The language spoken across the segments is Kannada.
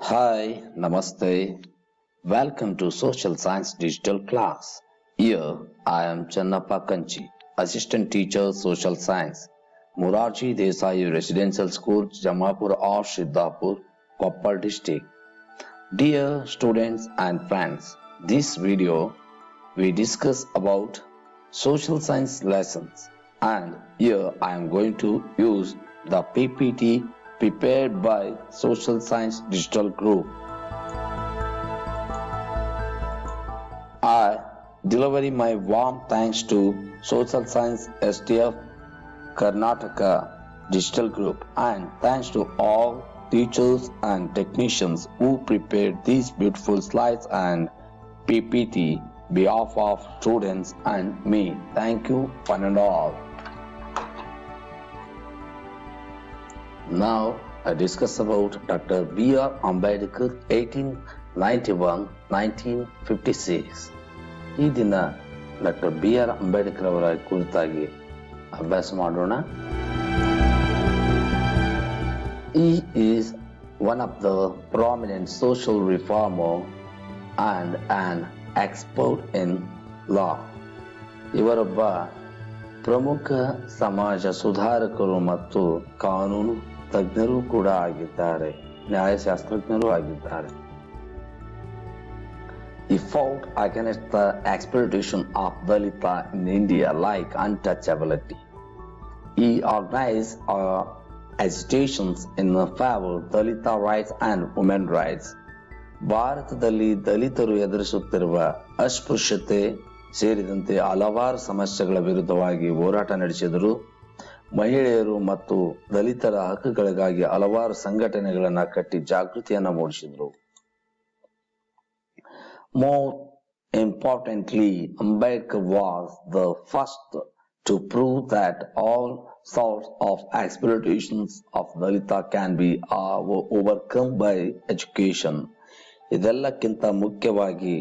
Hi, Namaste. Welcome to Social Science Digital Class. Here I am Channappa Kanchi, Assistant Teacher Social Science, Murarji Desai Residential School, Jamapur or Siddhapur, Koppal District. Dear students and friends, this video we discuss about social science lessons, and here I am going to use the PPT prepared by Social Science Digital Group. I deliver my warm thanks to Social Science STF Karnataka Digital Group, and thanks to all teachers and technicians who prepared these beautiful slides and PPT behalf of students and me. Thank you one and all. Now I discuss about Dr. B.R. Ambedkar 1891-1956. ಈ ದಿನ ಡಾಕ್ಟರ್ B.R. ಅಂಬೇಡ್ಕರ್ ಅವರ ಕುರಿತಾಗಿ ಅಭ್ಯಾಸ ಮಾಡೋಣ. He is one of the prominent social reformer and an expert in law. ಇವರೊಬ್ಬ ಪ್ರಮುಖ ಸಮಾಜ ಸುಧಾರಕರು ಮತ್ತು ಕಾನೂನು ತಜ್ಞರು ಕೂಡ ಆಗಿದ್ದಾರೆ, ನ್ಯಾಯಶಾಸ್ತ್ರಜ್ಞರು ಆಗಿದ್ದಾರೆ. He fought against the exploitation of Dalita in India like untouchability. He organized agitations in favor of Dalita rights and women rights. ಭಾರತದಲ್ಲಿ ದಲಿತರು ಎದುರಿಸುತ್ತಿರುವ ಅಸ್ಪೃಶ್ಯತೆ ಸೇರಿದಂತೆ ಹಲವಾರು ಸಮಸ್ಯೆಗಳ ವಿರುದ್ಧವಾಗಿ ಹೋರಾಟ ನಡೆಸಿದರು. ಮಹಿಳೆಯರು ಮತ್ತು ದಲಿತರ ಹಕ್ಕುಗಳಿಗಾಗಿ ಹಲವಾರು ಸಂಘಟನೆಗಳನ್ನು ಕಟ್ಟಿ ಜಾಗೃತಿಯನ್ನು ಮೂಡಿಸಿದರು. More importantly, Ambedkar was the first to prove that all sorts of exploitations of Dalita can be overcome by education. ಇದೆಲ್ಲಕ್ಕಿಂತ ಮುಖ್ಯವಾಗಿ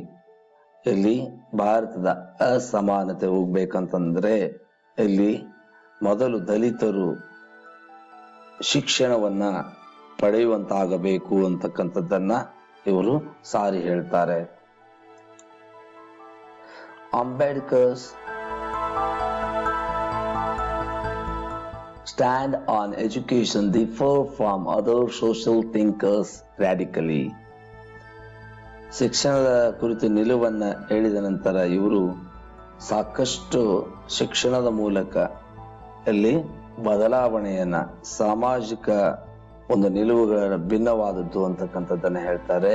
ಇಲ್ಲಿ ಭಾರತದ ಅಸಮಾನತೆ ಹೋಗ್ಬೇಕಂತಂದ್ರೆ ಇಲ್ಲಿ ಮೊದಲು ದಲಿತರು ಶಿಕ್ಷಣವನ್ನ ಪಡೆಯುವಂತಾಗಬೇಕು ಅಂತಕ್ಕಂಥದ್ದನ್ನ ಇವರು ಸಾರಿ ಹೇಳ್ತಾರೆ. Ambedkar's stand on education differ from other social thinkers radically. ಶಿಕ್ಷಣದ ಕುರಿತು ನಿಲುವನ್ನ ಹೇಳಿದ ನಂತರ ಇವರು ಸಾಕಷ್ಟು ಶಿಕ್ಷಣದ ಮೂಲಕ ಇಲ್ಲಿ ಬದಲಾವಣೆಯನ್ನ ಸಾಮಾಜಿಕ ಒಂದು ನಿಲುವುಗಳ ಭಿನ್ನವಾದದ್ದು ಅಂತಕ್ಕಂಥದ್ದನ್ನ ಹೇಳ್ತಾರೆ.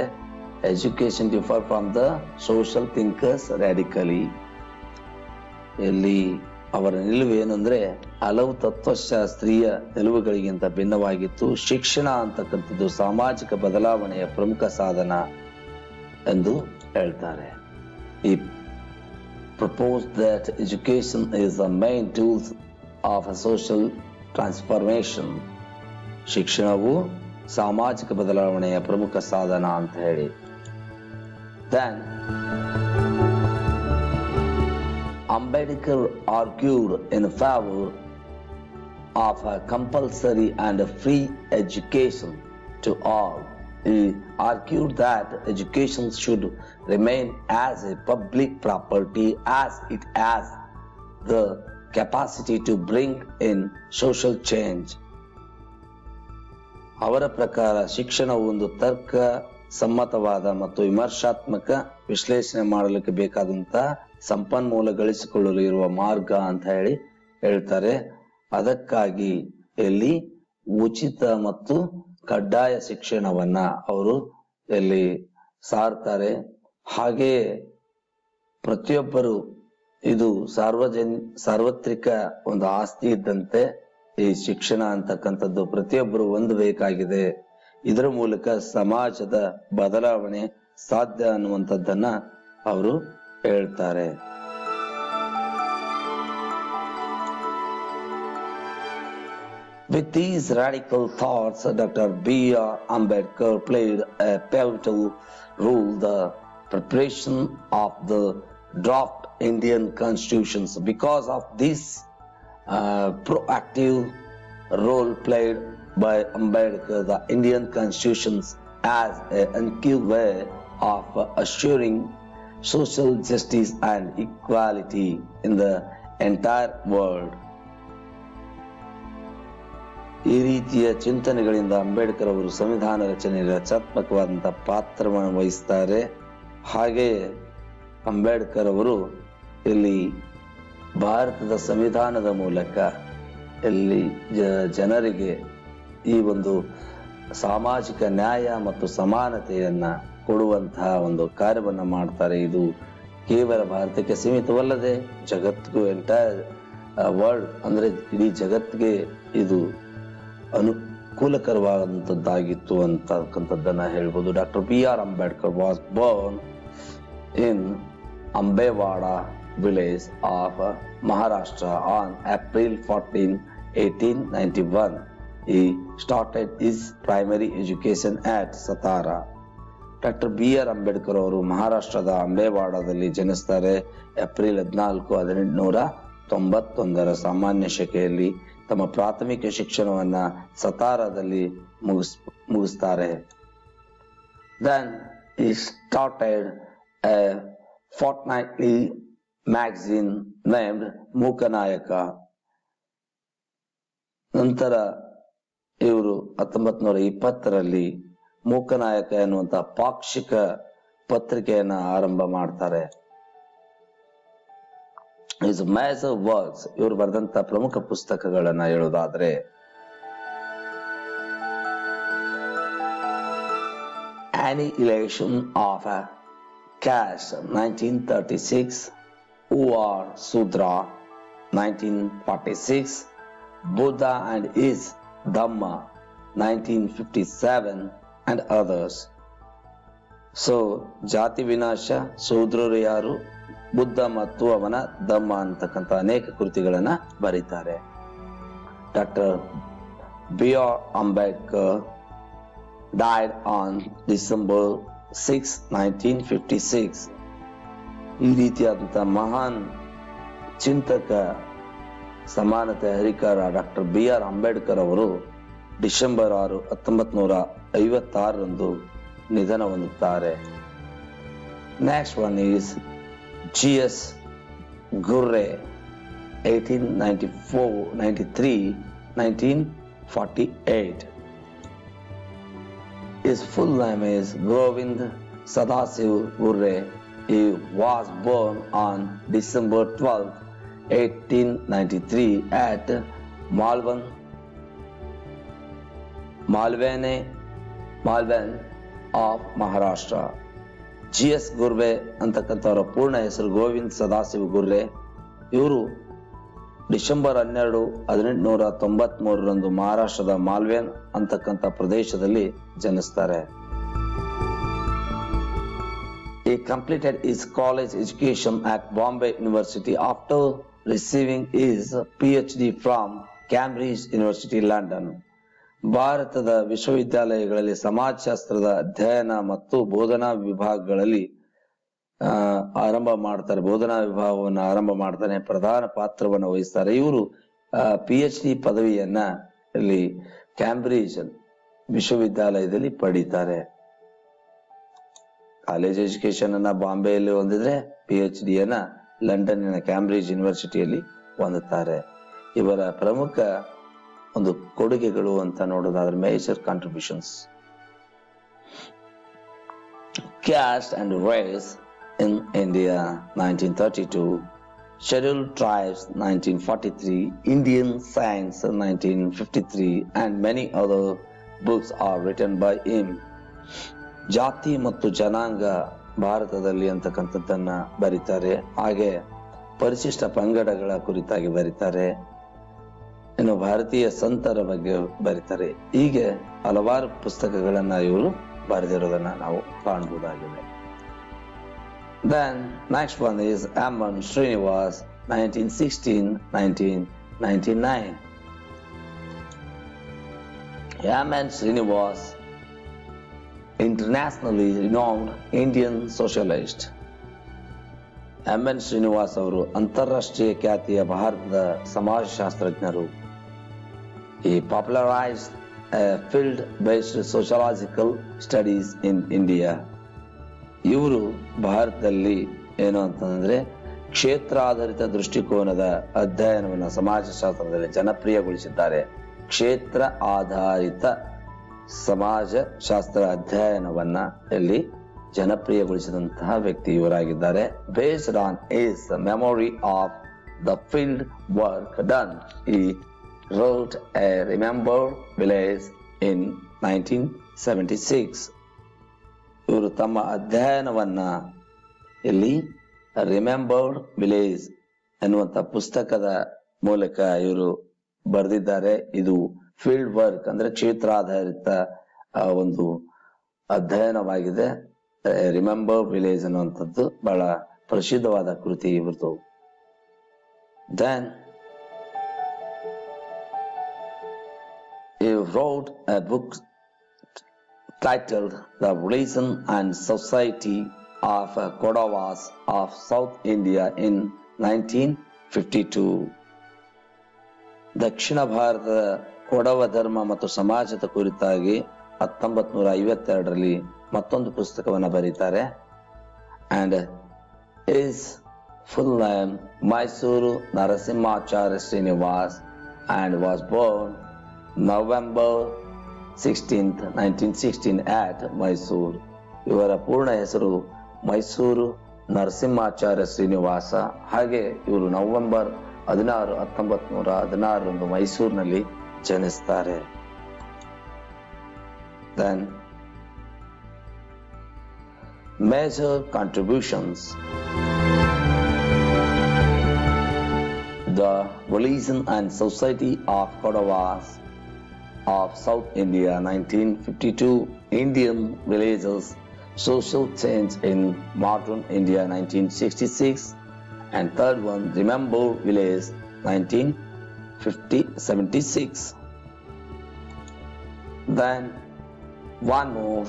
Education differ from the social thinkers radically. ಇಲ್ಲಿ ಅವರ ನಿಲುವು ಏನಂದ್ರೆ ಹಲವು ತತ್ವಶಾಸ್ತ್ರೀಯ ನಿಲುವುಗಳಿಗಿಂತ ಭಿನ್ನವಾಗಿತ್ತು. ಶಿಕ್ಷಣ ಅಂತಕ್ಕಂಥದ್ದು ಸಾಮಾಜಿಕ ಬದಲಾವಣೆಯ ಪ್ರಮುಖ ಸಾಧನ ಎಂದು ಹೇಳ್ತಾರೆ. He proposed that education is the main tool of a social transformation. ಶಿಕ್ಷಣವು ಸಾಮಾಜಿಕ ಬದಲಾವಣೆಯ ಪ್ರಮುಖ ಸಾಧನ ಅಂತ ಹೇಳಿ. Then Ambedkar argued in favor of a compulsory and a free education to all. He argued that education should remain as a public property as it has the capacity to bring in social change. ಅವರ ಪ್ರಕಾರ ಶಿಕ್ಷಣವು ಒಂದು ತರ್ಕ ಸಮ್ಮತವಾದ ಮತ್ತು ವಿಮರ್ಶಾತ್ಮಕ ವಿಶ್ಲೇಷಣೆ ಮಾಡಲಿಕ್ಕೆ ಬೇಕಾದಂತ ಸಂಪನ್ಮೂಲ ಗಳಿಸಿಕೊಳ್ಳಲು ಇರುವ ಮಾರ್ಗ ಅಂತ ಹೇಳಿ ಹೇಳ್ತಾರೆ. ಅದಕ್ಕಾಗಿ ಇಲ್ಲಿ ಉಚಿತ ಮತ್ತು ಕಡ್ಡಾಯ ಶಿಕ್ಷಣವನ್ನ ಅವರು ಇಲ್ಲಿ ಸಾರ್ತಾರೆ. ಹಾಗೆಯೇ ಪ್ರತಿಯೊಬ್ಬರು ಇದು ಸಾರ್ವತ್ರಿಕ ಒಂದು ಆಸ್ತಿ ಇದ್ದಂತೆ ಈ ಶಿಕ್ಷಣ ಅಂತಕ್ಕಂಥದ್ದು ಪ್ರತಿಯೊಬ್ಬರು ಹೊಂದಬೇಕಾಗಿದೆ. ಇದರ ಮೂಲಕ ಸಮಾಜದ ಬದಲಾವಣೆ ಸಾಧ್ಯ ಅನ್ನುವಂಥದ್ದನ್ನ ಅವರು ಹೇಳ್ತಾರೆ. With these radical thoughts, Dr. B.R. Ambedkar played a pivotal role in the preparation of the draft Indian constitutions. Because of this proactive role played by Ambedkar, the Indian constitutions as an key way of assuring social justice and equality in the entire world. ಈ ರೀತಿಯ ಚಿಂತನೆಗಳಿಂದ ಅಂಬೇಡ್ಕರ್ ಅವರು ಸಂವಿಧಾನ ರಚನೆಯಲ್ಲಿ ರಚನಾತ್ಮಕವಾದಂತಹ ಪಾತ್ರವನ್ನು ವಹಿಸ್ತಾರೆ. ಹಾಗೆಯೇ ಅಂಬೇಡ್ಕರ್ ಅವರು ಇಲ್ಲಿ ಭಾರತದ ಸಂವಿಧಾನದ ಮೂಲಕ ಇಲ್ಲಿ ಜನರಿಗೆ ಈ ಒಂದು ಸಾಮಾಜಿಕ ನ್ಯಾಯ ಮತ್ತು ಸಮಾನತೆಯನ್ನ ಕೊಡುವಂತಹ ಒಂದು ಕಾರ್ಯವನ್ನ ಮಾಡ್ತಾರೆ. ಇದು ಕೇವಲ ಭಾರತಕ್ಕೆ ಸೀಮಿತವಲ್ಲದೆ ಜಗತ್ತಿಗೂ ಎಂಟೈರ್ ವರ್ಲ್ಡ್ ಅಂದ್ರೆ ಇಡೀ ಜಗತ್ತಿಗೆ ಇದು ಅನುಕೂಲಕರವಾದಂತದ್ದಾಗಿತ್ತು ಅಂತಕ್ಕಂಥದ್ದನ್ನ ಹೇಳ್ಬೋದು. Doctor B.R. Ambedkar was born in Ambewada village of Maharashtra on April 14, 1891. He started his primary education at Satara. Doctor B.R. Ambedkar ಅವರು ಮಹಾರಾಷ್ಟ್ರದ ಅಂಬೇವಾಡದಲ್ಲಿ ಜನಿಸ್ತಾರೆ. ಏಪ್ರಿಲ್ 14, 1891 ಸಾಮಾನ್ಯ ಶಕೆಯಲ್ಲಿ ತಮ್ಮ ಪ್ರಾಥಮಿಕ ಶಿಕ್ಷಣವನ್ನ ಸತಾರಾದಲ್ಲಿ ಮುಗಿಸ್ತಾರೆ. Then he started a fortnightly magazine named Mooknayak. ನಂತರ ಇವರು 1920ರಲ್ಲಿ ಮೂಕನಾಯಕ ಎನ್ನುವಂತಹ ಪಾಕ್ಷಿಕ ಪತ್ರಿಕೆಯನ್ನ ಆರಂಭ ಮಾಡ್ತಾರೆ. His major works, ಇವರು ಬರೆದಂತ ಪ್ರಮುಖ ಪುಸ್ತಕಗಳನ್ನ ಹೇಳೋದಾದ್ರೆ Annihilation of Caste 1936, Who Are Sudra 1946, Buddha and His Dhamma 1957 and others. So ಜಾತಿ ವಿನಾಶ, ಶೂದ್ರರು ಯಾರು, ಬುದ್ಧ ಮತ್ತು ಅವನ ಧಮ್ಮ ಅಂತಕ್ಕಂಥ ಅನೇಕ ಕೃತಿಗಳನ್ನ ಬರೀತಾರೆ. Doctor B.R. Ambedkar died on December 6, 1956. ಈ ರೀತಿಯಾದಂತಹ ಮಹಾನ್ ಚಿಂತಕ, ಸಮಾನತೆ ಹರಿಕಾರ ಡಾಕ್ಟರ್ B.R. ಅಂಬೇಡ್ಕರ್ ಅವರು ಡಿಸೆಂಬರ್ 6, 1956 ನಿಧನ ಹೊಂದುತ್ತಾರೆ. Next one is G.S. Ghurye 1893, 1948. His full name is Govind Sadasiv Ghurye. He was born on December 12, 1893 at Malvane of Maharashtra. G.S. Ghurye ಅಂತಕ್ಕಂಥವರ ಪೂರ್ಣ ಹೆಸರು ಗೋವಿಂದ್ ಸದಾಶಿವ್ ಗುರ್ರೆ. ಇವರು ಡಿಸೆಂಬರ್ 12, 1893 ಮಹಾರಾಷ್ಟ್ರದ ಮಾಲ್ವೇನ್ ಅಂತಕ್ಕಂಥ ಪ್ರದೇಶದಲ್ಲಿ ಜನಿಸ್ತಾರೆ. He completed his college education at Bombay University after receiving his PhD from Cambridge University, London. ಭಾರತದ ವಿಶ್ವವಿದ್ಯಾಲಯಗಳಲ್ಲಿ ಸಮಾಜಶಾಸ್ತ್ರದ ಅಧ್ಯಯನ ಮತ್ತು ಬೋಧನಾ ವಿಭಾಗಗಳಲ್ಲಿ ಬೋಧನಾ ವಿಭಾಗವನ್ನು ಆರಂಭ ಮಾಡ್ತಾನೆ, ಪ್ರಧಾನ ಪಾತ್ರವನ್ನು ವಹಿಸ್ತಾರೆ. ಇವರು PhD ಪದವಿಯನ್ನ ಇಲ್ಲಿ ಕ್ಯಾಂಬ್ರಿಡ್ಜ್ ವಿಶ್ವವಿದ್ಯಾಲಯದಲ್ಲಿ ಪಡೀತಾರೆ. ಕಾಲೇಜ್ ಎಜುಕೇಶನ್ ಅನ್ನ ಬಾಂಬೆಯಲ್ಲಿ ಹೊಂದಿದ್ರೆ PhD ಯನ್ನ ಲಂಡನ್ನಿನ ಕ್ಯಾಂಬ್ರಿಡ್ಜ್ ಯೂನಿವರ್ಸಿಟಿಯಲ್ಲಿ ಹೊಂದುತ್ತಾರೆ. ಇವರ ಪ್ರಮುಖ ಒಂದು ಕೊಡುಗೆಗಳು ಅಂತ ನೋಡೋದಾದ್ರೆ major contributions: Caste and Race in India 1932, Scheduled Tribes 1943, Indian Science 1953 and many other books are written by him. ಜಾತಿ ಮತ್ತು ಜನಾಂಗ ಭಾರತದಲ್ಲಿ ಅಂತಕ್ಕಂಥದ್ದನ್ನ ಬರೀತಾರೆ. ಹಾಗೆ ಪರಿಶಿಷ್ಟ ಪಂಗಡಗಳ ಕುರಿತಾಗಿ ಬರೀತಾರೆ. ಇನ್ನು ಭಾರತೀಯ ಸಂತರ ಬಗ್ಗೆ ಬರೀತಾರೆ. ಹೀಗೆ ಹಲವಾರು ಪುಸ್ತಕಗಳನ್ನ ಇವರು ಬರೆದಿರೋದನ್ನ ನಾವು ಕಾಣಬಹುದಾಗಿದೆ. Then next one is M.N. Srinivas 1916-1999. M.N. Srinivas, internationally renowned Indian socialist. M.N. Srinivas ಅವರು ಅಂತಾರಾಷ್ಟ್ರೀಯ ಖ್ಯಾತಿಯ ಭಾರತದ ಸಮಾಜಶಾಸ್ತ್ರಜ್ಞರು. He popularized field-based sociological studies in India. ಇವರು ಭಾರತದಲ್ಲಿ ಏನು ಅಂತಂದ್ರೆ ಕ್ಷೇತ್ರ ಆಧಾರಿತ ದೃಷ್ಟಿಕೋನದ ಅಧ್ಯಯನವನ್ನು ಸಮಾಜಶಾಸ್ತ್ರದಲ್ಲಿ ಜನಪ್ರಿಯಗೊಳಿಸಿದ್ದಾರೆ. ಕ್ಷೇತ್ರ ಆಧಾರಿತ ಸಮಾಜಶಾಸ್ತ್ರ ಅಧ್ಯಯನವನ್ನ ಇಲ್ಲಿ ಜನಪ್ರಿಯಗೊಳಿಸಿದಂತಹ ವ್ಯಕ್ತಿ ಇವರಾಗಿದ್ದಾರೆ. Based on his memory of the field work done, he wrote a remembered village in 1976. ಇವರು ತಮ್ಮ ಅಧ್ಯಯನವನ್ನ ಇಲ್ಲಿ ರಿಮೆಂಬರ್ಡ್ ವಿಲೇಜ್ ಎನ್ನುವಂತ ಪುಸ್ತಕದ ಮೂಲಕ ಇವರು ಬರೆದಿದ್ದಾರೆ. ಇದು ಫೀಲ್ಡ್ ವರ್ಕ್ ಅಂದ್ರೆ ಕ್ಷೇತ್ರ ಆಧಾರಿತ ಒಂದು ಅಧ್ಯಯನವಾಗಿದೆ. ರಿಮೆಂಬರ್ಡ್ ವಿಲೇಜ್ ಅನ್ನುವಂಥದ್ದು ಬಹಳ ಪ್ರಸಿದ್ಧವಾದ ಕೃತಿ ಇವ್ರದ್ದು. Then he wrote a book titled The Religion and Society of Kodavas of South India in 1952. ದಕ್ಷಿಣ ಭಾರತದ ಕೊಡವ ಧರ್ಮ ಮತ್ತು ಸಮಾಜದ ಕುರಿತಾಗಿ 1952ರಲ್ಲಿ ಮತ್ತೊಂದು ಪುಸ್ತಕವನ್ನು ಬರೀತಾರೆ. And his full name Mysuru Narasimhacharya Srinivas and was born November 16th, 1916 at Mysore. ಇವರ ಪೂರ್ಣ ಹೆಸರು ಮೈಸೂರು ನರಸಿಂಹಾಚಾರ್ಯ ಶ್ರೀನಿವಾಸ. ಹಾಗೆ ಇವರು ನವೆಂಬರ್ 16, 1916 ಮೈಸೂರಿನಲ್ಲಿ ಜನಿಸ್ತಾರೆ. Then major contributions. The Religion and Society of Kodavas of South India 1952, Indian Villages, Social Change in Modern India 1966, and third one Remember Village 1976. Then one more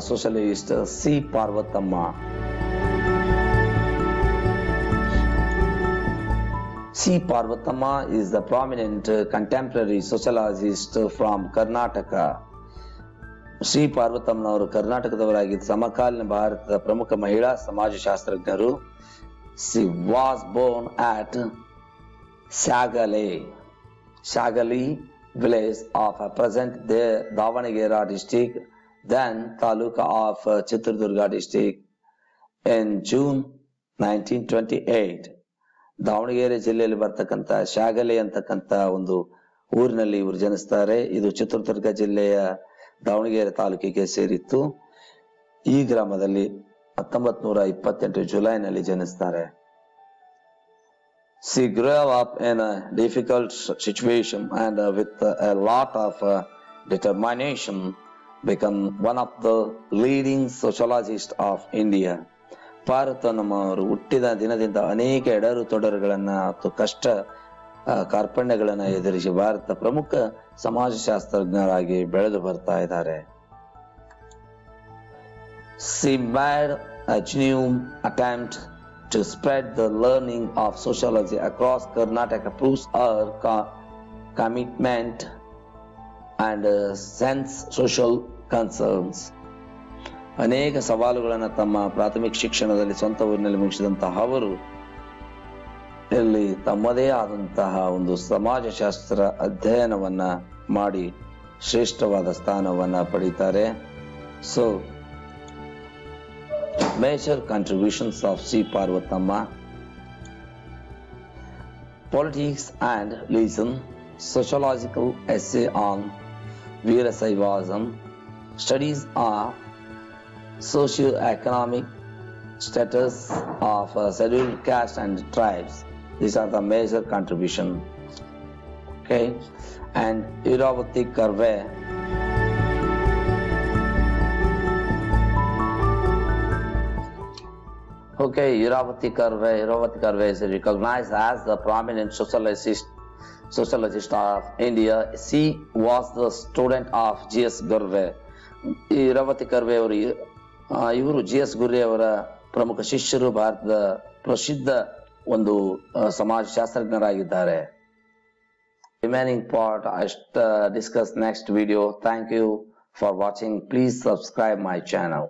socialist, C. Parvathamma. C. Parvathamma is the prominent contemporary sociologist from Karnataka. Shri ಪಾರ್ವತಮ್ಮನವರು ಕರ್ನಾಟಕದವರಾಗಿದ್ದ ಸಮಕಾಲೀನ ಭಾರತದ ಪ್ರಮುಖ ಮಹಿಳಾ ಸಮಾಜಶಾಸ್ತ್ರಜ್ಞರು. She was born at Shagali village of present day Davanagere district, then Taluka of Chitradurga district, in June 1928. Davanagere ಜಿಲ್ಲೆಯಲ್ಲಿ ಬರ್ತಕ್ಕಂಥ ಶಾಗಲೆ ಅಂತಕ್ಕಂಥ ಒಂದು ಊರಿನಲ್ಲಿ ಇವರು ಜನಿಸ್ತಾರೆ. ಇದು ಚಿತ್ರದುರ್ಗ ಜಿಲ್ಲೆಯ ದಾವಣಗೆರೆ ತಾಲೂಕಿಗೆ ಸೇರಿತ್ತು. ಈ ಗ್ರಾಮದಲ್ಲಿ 1928 ಜುಲೈನಲ್ಲಿ ಜನಿಸ್ತಾರೆ. She grew up in a difficult situation and with a lot of determination become one of the leading sociologists of India. ಪಾರ್ವತಮ್ಮನವರು ಹುಟ್ಟಿದ ದಿನದಿಂದ ಅನೇಕ ಎಡರು ತೊಡರುಗಳನ್ನ ಮತ್ತು ಕಷ್ಟ ಕಾರ್ಪಣ್ಯಗಳನ್ನ ಎದುರಿಸಿ ಭಾರತ ಪ್ರಮುಖ ಸಮಾಜಶಾಸ್ತ್ರಜ್ಞರಾಗಿ ಬೆಳೆದು ಬರ್ತಾ ಇದ್ದಾರೆ. She made a genuine attempt to spread the learning of sociology across Karnataka, proves her commitment and sense social concerns. ಅನೇಕ ಸವಾಲುಗಳನ್ನು ತಮ್ಮ ಪ್ರಾಥಮಿಕ ಶಿಕ್ಷಣದಲ್ಲಿ ಸ್ವಂತ ಊರಿನಲ್ಲಿ ಮುಗಿಸಿದಂತಹ ಅವರು ಇಲ್ಲಿ ತಮ್ಮದೇ ಆದಂತಹ ಒಂದು ಸಮಾಜಶಾಸ್ತ್ರ ಅಧ್ಯಯನವನ್ನ ಮಾಡಿ ಶ್ರೇಷ್ಠವಾದ ಸ್ಥಾನವನ್ನ ಪಡೀತಾರೆ. So major contributions of C. Parvathamma: Politics and Religion, Sociological Essay on Veerasaivism, Studies of Socio-economic Status of Scheduled Castes and Tribes. These are the major contributions. Okay, and Iravati Karve. Okay, Iravati Karve is recognized as the prominent sociologist of India. She was the student of G.S. Gurve. Iravati Karve ಇವರು G.S. Gurve ಅವರ ಪ್ರಮುಖ ಶಿಷ್ಯರು, ಭಾರತದ ಪ್ರಸಿದ್ಧ ಒಂದು ಸಮಾಜಶಾಸ್ತ್ರಜ್ಞರಾಗಿದ್ದಾರೆ. Remaining part I discuss next video. Thank you for watching. Please subscribe my channel.